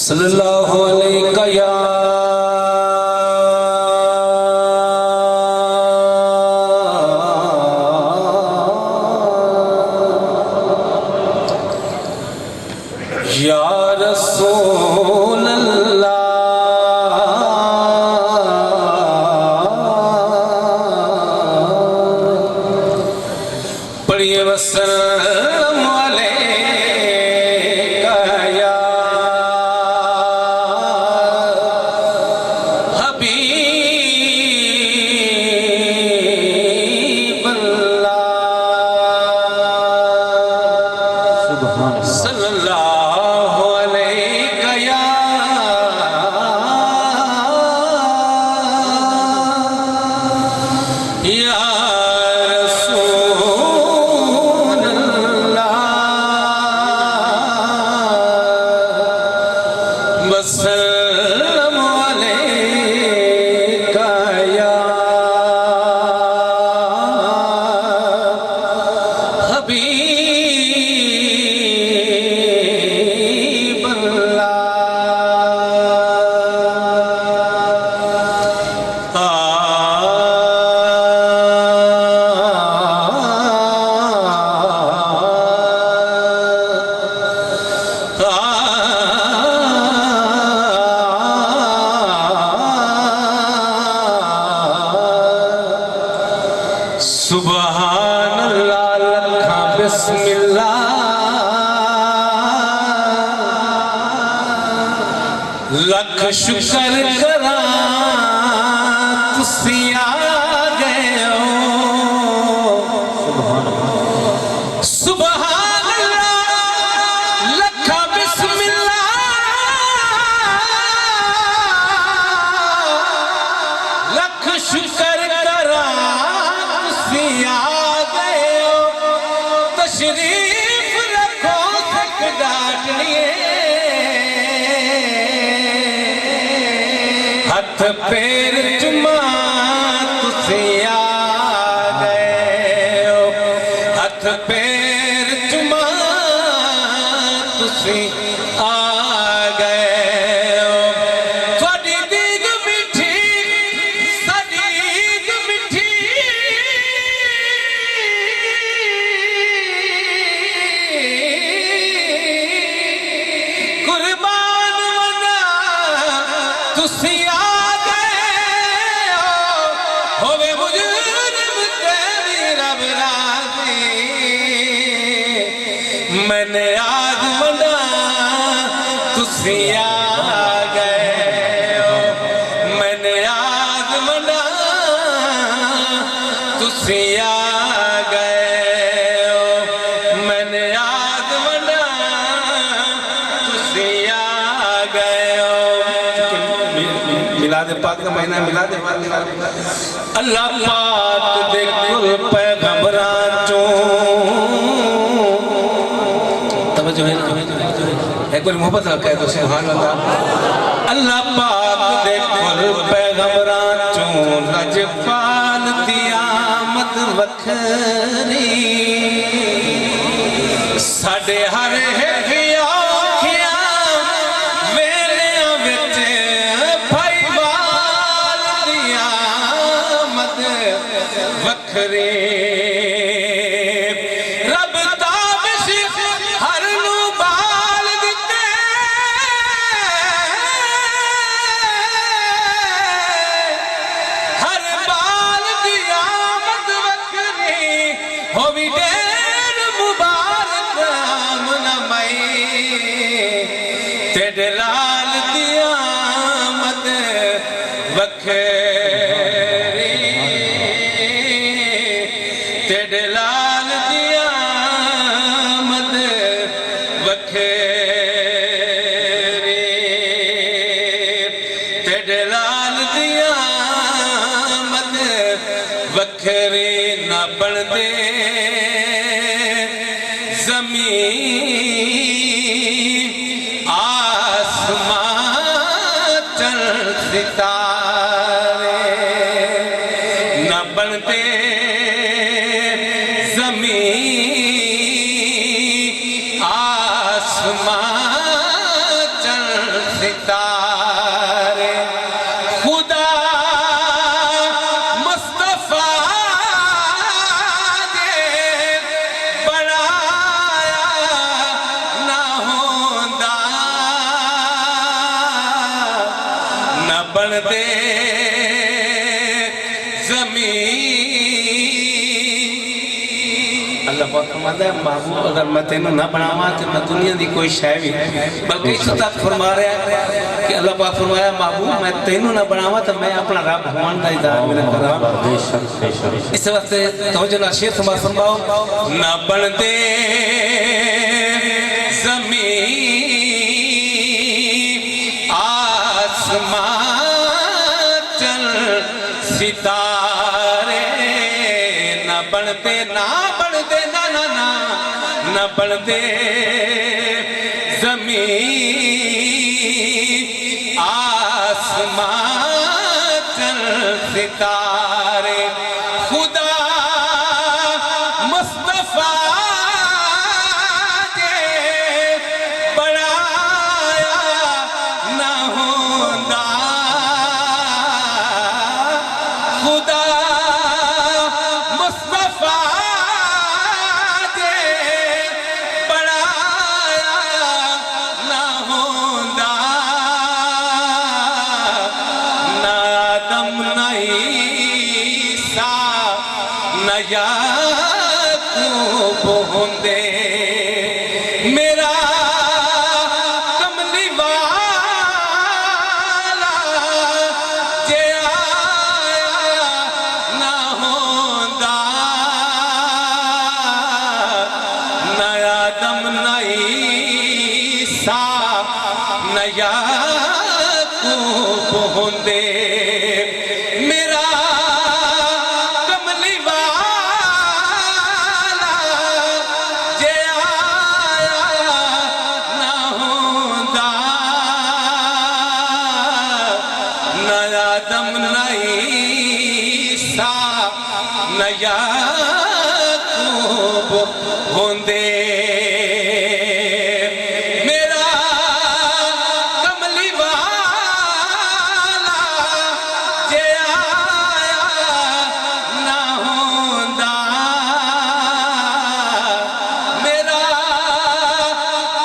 صلی اللہ علیہ یا رسول اللہ پڑھیے وسلم علیکہ یا حبیب اللہ صلی اللہ علیکہ یا رسول اللہ وسلم علیکہ یا حبیب اللہ سبحان اللہ لکھا بسم اللہ لکھ شکر کراں تسی آ گئے ہو سبحان اللہ لکھا بسم اللہ لکھ شکر کراں تشریف رکھو تک ڈاٹنیے ہاتھ پیر چما تسی آ گئے ہو ہاتھ پیر چما تسی آ گئے ہو تھوڑی دیگ میٹھی ساڈی عید میٹھی قربان ونا تسی آ گئے ہوئے مجرم تیری رب راضی میں نے آج ونا تسی آ گئے میں نے آج ونا تسی آ گئے میں نے آج ونا تسی آ گئے میلاد پاک کا مہینہ میلاد اللہ پاک دے کل پیغمبران چوں توجہ ہے نا ایک بار محبت رکھا ہے تو سبحان اللہ اللہ پاک دے کل پیغمبران چوں لجپال دی آمد وکھری ساڑے ہر ایک آنکھیاں ویلیاں وچ بھائی بال دی آمد وکھری رب تابش ہر نو بال دیتے ہر بال دی آمد وکھری ہووی دیر مبارک آمنہ مئی تیرے لال دی آمد وکھری تیرے لال دی آمد وکھری تیرے لال دی آمد وکھری نہ بن دے زمین آسمان چل ستارے نہ بن دے زمین آسمان چل پاک فرماتا ہے محبوب اگر میں تینوں نہ بناواں تو میں دنیا دی کوئی شے بھی بلکہ اس تک فرما رہا ہے کہ اللہ پاک فرمایا محبوب میں تینوں نہ بناواں تو میں اپنا رب ہوان دا اظہار میں نہ کراں اس وقت توجہ نال شیر فرماؤ نہ بن دے زمین آسمان چل ستارے نہ بڑھتے نا بڑھتے زمین آسمان چل ستارے خدا مصطفیٰ کے بڑھایا نہ ہوندہ خدا میرا کملی والا جے آیا نہ ہوندا نہ آدم نہ عیسیٰ نہ یعقوب ہوندے یعقوب ہوندے میرا کملی والا جے آیا نہ ہوندا میرا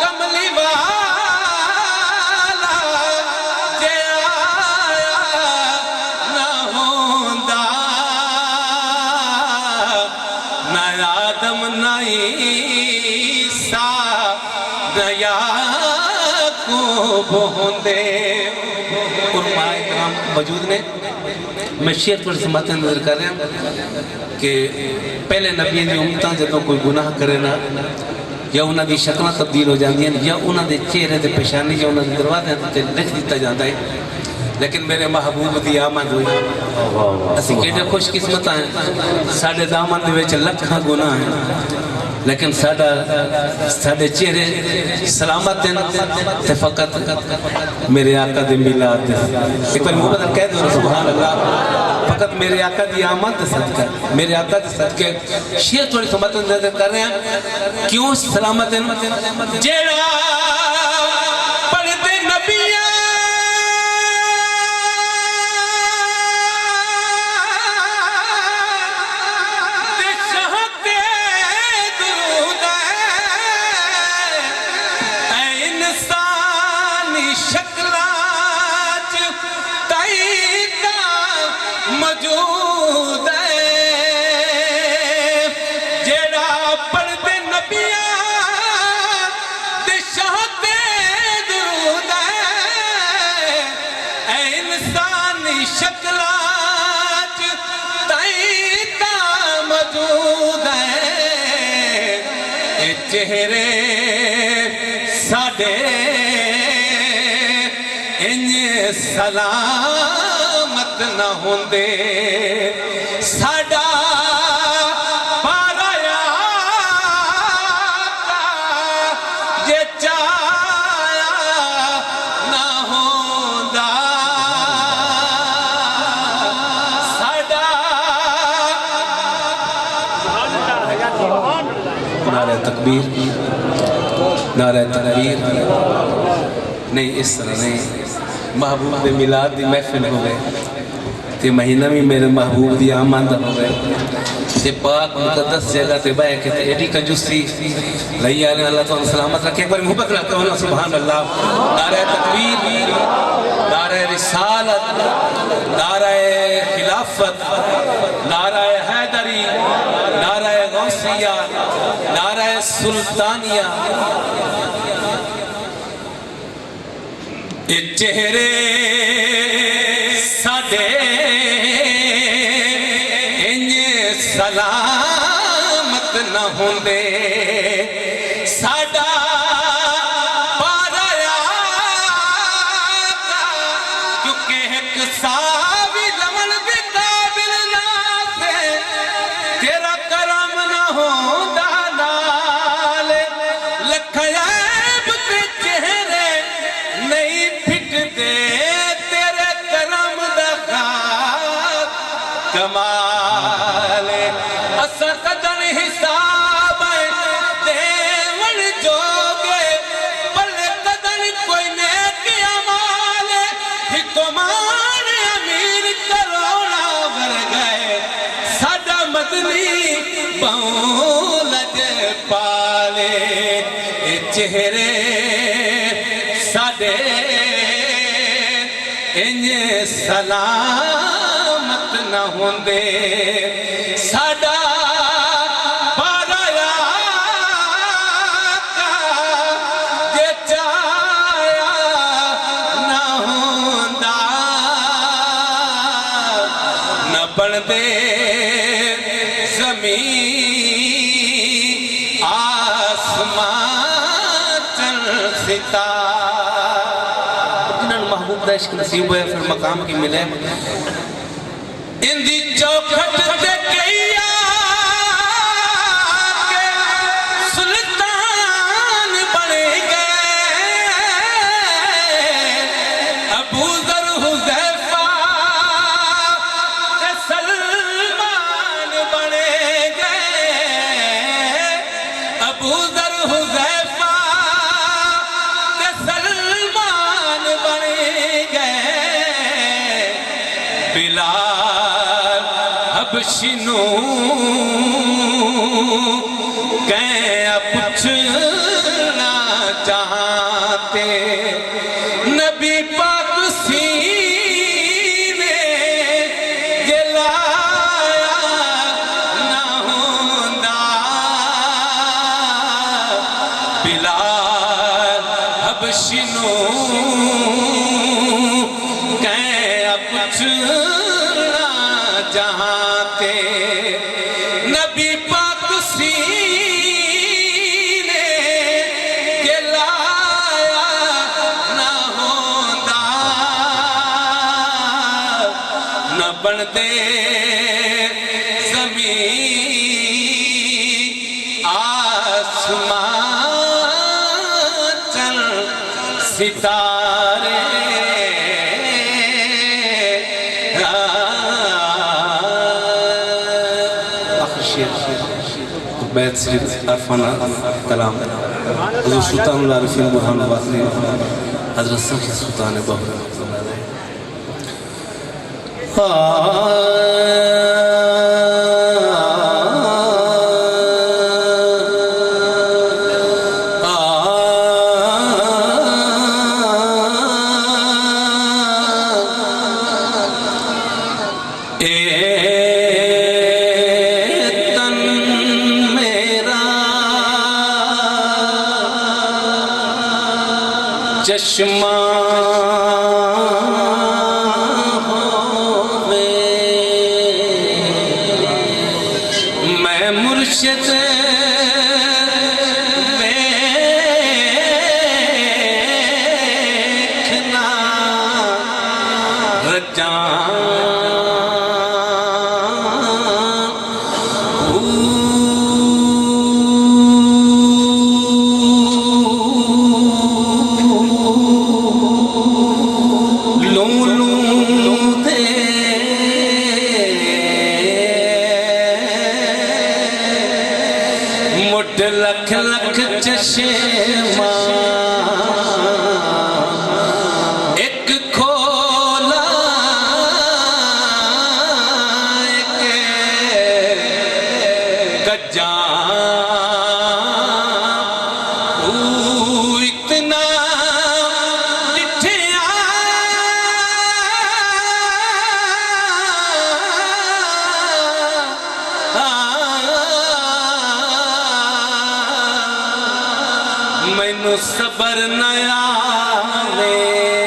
کملی والا جے آیا نہ ہوندا نہ آدم نہ عیسیٰ نہ یعقوب ہوندے علماء اکرام موجود نے میں شیعہ پر سماعتیں نظر کر رہا ہوں کہ پہلے نبی دی امتاں جدوں کوئی گناہ کرے نا یا انہاں دی شکلیں تبدیل ہو جاندی ہیں یا انہاں دے چہرے تے پیشانی یا انہاں دے دروازے تے لکھ دیتا جاتا ہے لیکن میرے محبوب دی آمد ہوئی اسی کیڑے خوش قسمت ہیں ساڑھے دامن دے وچ لکھاں گناہ ہیں لیکن ساڑھے چہرے سلامت ہیں تے فقط میرے آقا دے میلاد دے ایک بار محبت کہہ دو سبحان اللہ فقط میرے آقا دی آمد دے صدقہ میرے آقا دے صدقے شیعہ تھوڑی سمت نظر کر رہے ہیں کیوں سلامت ہیں جیڑا پڑھتے نبیہ موجود ہے جیڑا پڑھتے نبیاں دے شہتے درود ہے اے انسانی شکلات تائیتا موجود ہے اے چہرے ساڑے انج سلامت نہ ہوندے ساڑا پارا آقا جے چایا نہ ہوندا ساڑا نعرہ تکبیر نعرہ تکبیر نہیں اس طرح نہیں محبوب دے میلاد دی محفل ہو گئے تے مہینہ بھی میرے محبوب دی آمد ہو گئے تے پاک مقدس جگہ تے بائے کہ تے ایڈی کنجوسی لئی آلے اللہ تعالیٰ سلامت رکھے ایک بار محبت رکھتا ہوں سبحان اللہ نعرہ تکبیر نعرہ رسالت نعرہ خلافت نعرہ حیدری نعرہ غوثیہ قیصریہ نعرہ سلطانیہ اے چہرے سادے انج سلامت نہ ہوندے ساڈا پارا کیونکہ ایک ساوی لمن دی قابل نہ تھے تیرا کرم نہ ہوندا نال لکھ عیب تے چہرے نہیں پھٹ دے تیرے کرم دا خاک کمال اسا قدر حساب دیون جوگے بلے قدر کوئی نیک عمال حکمان امیر کروڑا ور گئے ساڈا مدنی بہوں لج پالے اے چہرے ساڈے انج سلامت نہ ہوندے ساڈا پارا جے چایا نہ ہوندا نہ بندے زمین آسمان چل ستارے جنہاں محبوب دا عشق نصیب ہوئے پھر مقام کی ملے اندی چوکھٹ تے کیا کہ سلطان بنے گئے ابو ذر حذیفہ تے سلمان بنے گئے ابو ذر حذیفہ تے سلمان بنے گئے بلال حبشنو کہیں پوچھنا چاہتے نبی پاک سینے جلایا نہ ہوندا بلال حبشنو کہیں پوچھنا چاہتے نبی پاک سینے جلایا نہ ہوندا نہ بندے زمین آسمان چل ستارے بیت صرف عرفانہ کلام حضور سلطان العارفین برہان باطنی حضرت سخی سلطان بہر چشمہ ہوئے میں مرشد دیکھنا رجاں صبر نہ آوے